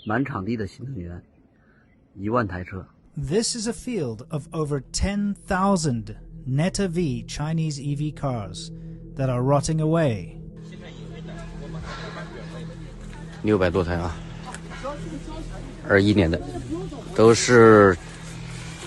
满场地的新能源，1万台车。 This is a field of over 10,000 Neta V Chinese EV cars that are rotting away. 600多台啊，21年的，都是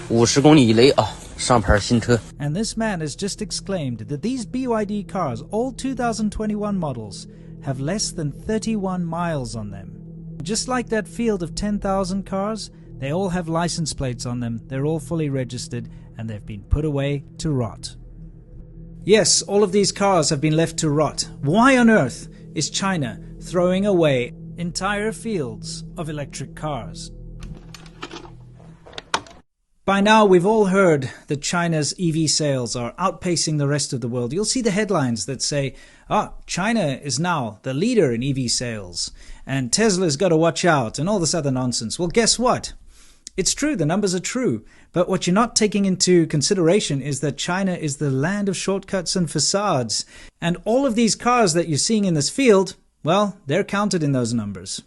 50公里以内啊，上牌新车。 And this man has just exclaimed that these BYD cars, all 2021 models, have less than 31 miles on them. Just like that field of 10,000 cars, they all have license plates on them, they're all fully registered, and they've been put away to rot. Yes, all of these cars have been left to rot. Why on earth is China throwing away entire fields of electric cars? By now, we've all heard that China's EV sales are outpacing the rest of the world. You'll see the headlines that say, China is now the leader in EV sales, and Tesla's got to watch out, and all this other nonsense. Well, guess what? It's true, the numbers are true, but what you're not taking into consideration is that China is the land of shortcuts and facades, and all of these cars that you're seeing in this field, well, they're counted in those numbers.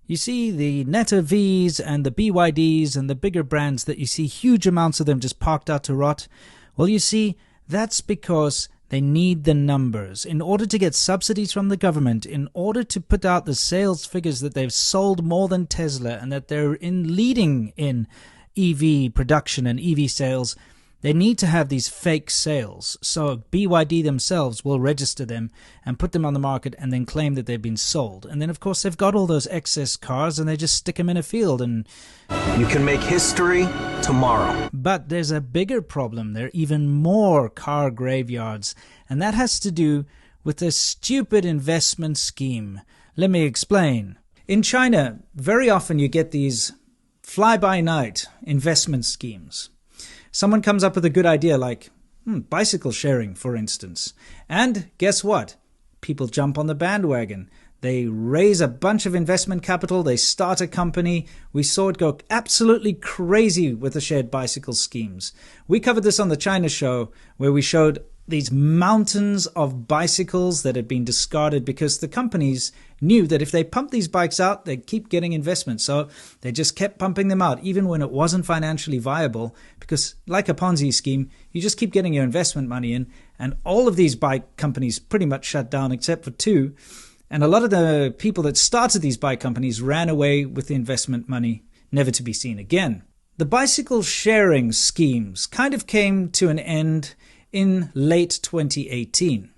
You see the Neta Vs and the BYDs and the bigger brands that you see huge amounts of them just parked out to rot. Well, you see, that's because they need the numbers. In order to get subsidies from the government, in order to put out the sales figures that they've sold more than Tesla and that they're leading in EV production and EV sales, they need to have these fake sales. So BYD themselves will register them and put them on the market and then claim that they've been sold. And then, of course, they've got all those excess cars and they just stick them in a field and... You can make history tomorrow. But there's a bigger problem. There are even more car graveyards. And that has to do with this stupid investment scheme. Let me explain. In China, very often you get these fly-by-night investment schemes. Someone comes up with a good idea like bicycle sharing, for instance. And guess what? People jump on the bandwagon. They raise a bunch of investment capital. They start a company. We saw it go absolutely crazy with the shared bicycle schemes. We covered this on the China show where we showed these mountains of bicycles that had been discarded because the companies knew that if they pumped these bikes out, they'd keep getting investment. So they just kept pumping them out, even when it wasn't financially viable, because like a Ponzi scheme, you just keep getting your investment money in, and all of these bike companies pretty much shut down except for two. And a lot of the people that started these bike companies ran away with the investment money, never to be seen again. The bicycle sharing schemes kind of came to an end in late 2018.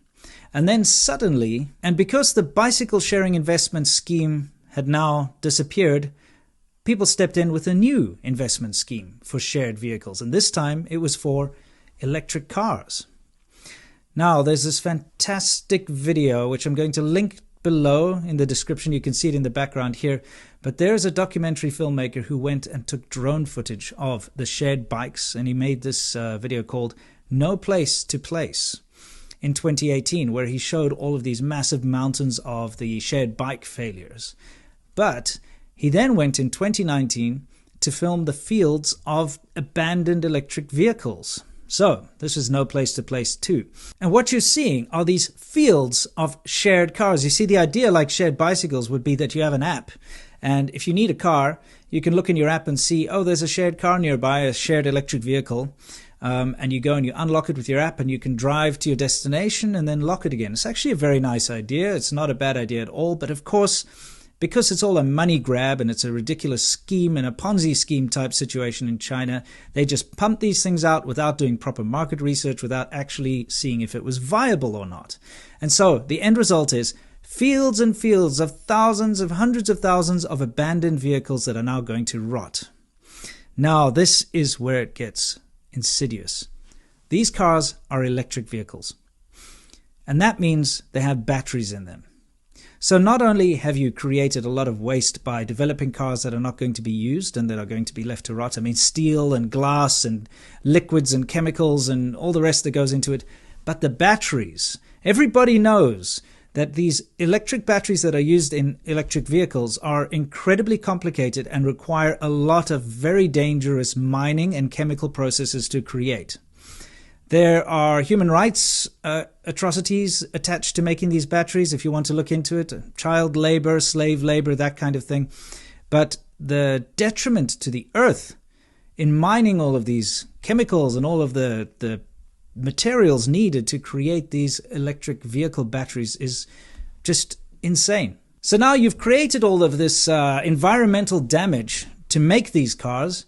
And then suddenly, and because the bicycle sharing investment scheme had now disappeared, people stepped in with a new investment scheme for shared vehicles. And this time it was for electric cars. Now, there's this fantastic video, which I'm going to link below in the description. You can see it in the background here. But there's a documentary filmmaker who went and took drone footage of the shared bikes. And he made this video called No Place to Place in 2018, where he showed all of these massive mountains of the shared bike failures. But he then went in 2019 to film the fields of abandoned electric vehicles. So this is No Place to Place 2. And what you're seeing are these fields of shared cars. You see, the idea, like shared bicycles, would be that you have an app. And if you need a car, you can look in your app and see, oh, there's a shared car nearby, a shared electric vehicle. And you go and you unlock it with your app and you can drive to your destination and then lock it again. It's actually a very nice idea. It's not a bad idea at all. But of course, because it's all a money grab and it's a ridiculous scheme and a Ponzi scheme type situation in China, they just pump these things out without doing proper market research, without actually seeing if it was viable or not. And so the end result is fields and fields of thousands of hundreds of thousands of abandoned vehicles that are now going to rot. Now, this is where it gets insidious. These cars are electric vehicles, and that means they have batteries in them. So not only have you created a lot of waste by developing cars that are not going to be used and that are going to be left to rot, I mean steel and glass and liquids and chemicals and all the rest that goes into it, but the batteries, everybody knows that these electric batteries that are used in electric vehicles are incredibly complicated and require a lot of very dangerous mining and chemical processes to create. There are human rights atrocities attached to making these batteries, if you want to look into it, child labor, slave labor, that kind of thing. But the detriment to the earth in mining all of these chemicals and all of the materials needed to create these electric vehicle batteries is just insane. So now you've created all of this environmental damage to make these cars,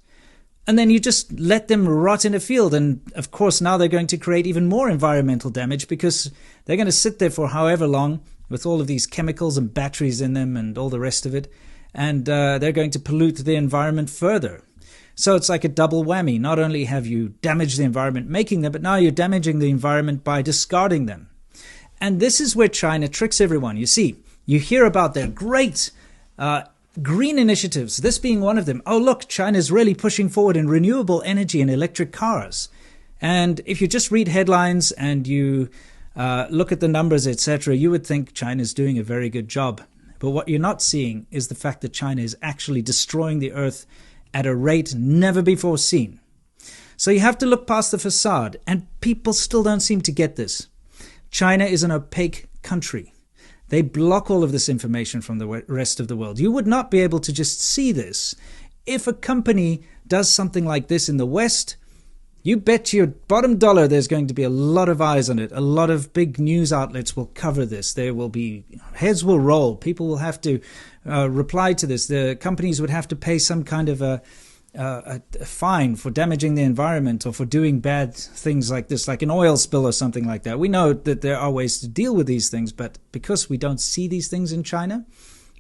and then you just let them rot in a field. And of course, now they're going to create even more environmental damage because they're going to sit there for however long with all of these chemicals and batteries in them and all the rest of it. And they're going to pollute the environment further. So it's like a double whammy. Not only have you damaged the environment making them, but now you're damaging the environment by discarding them. And this is where China tricks everyone. You see, you hear about their great green initiatives, this being one of them. Oh, look, China's really pushing forward in renewable energy and electric cars. And if you just read headlines and you look at the numbers, etc., you would think China's doing a very good job. But what you're not seeing is the fact that China is actually destroying the earth at a rate never before seen. So you have to look past the facade, and people still don't seem to get this. China is an opaque country. They block all of this information from the rest of the world. You would not be able to just see this. If a company does something like this in the West, you bet your bottom dollar there's going to be a lot of eyes on it. A lot of big news outlets will cover this. There will be, heads will roll. People will have to reply to this. The companies would have to pay some kind of a fine for damaging the environment or for doing bad things like this, like an oil spill or something like that. We know that there are ways to deal with these things, but because we don't see these things in China,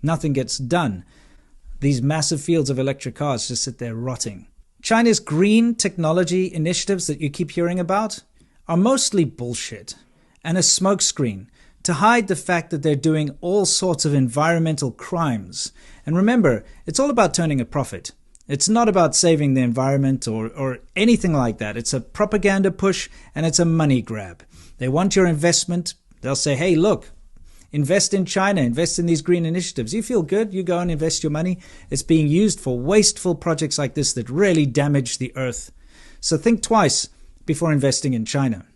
nothing gets done. These massive fields of electric cars just sit there rotting. China's green technology initiatives that you keep hearing about are mostly bullshit and a smokescreen to hide the fact that they're doing all sorts of environmental crimes. And remember, it's all about turning a profit. It's not about saving the environment or anything like that. It's a propaganda push and it's a money grab. They want your investment. They'll say, hey, look, invest in China, invest in these green initiatives. You feel good, you go and invest your money. It's being used for wasteful projects like this that really damage the earth. So think twice before investing in China.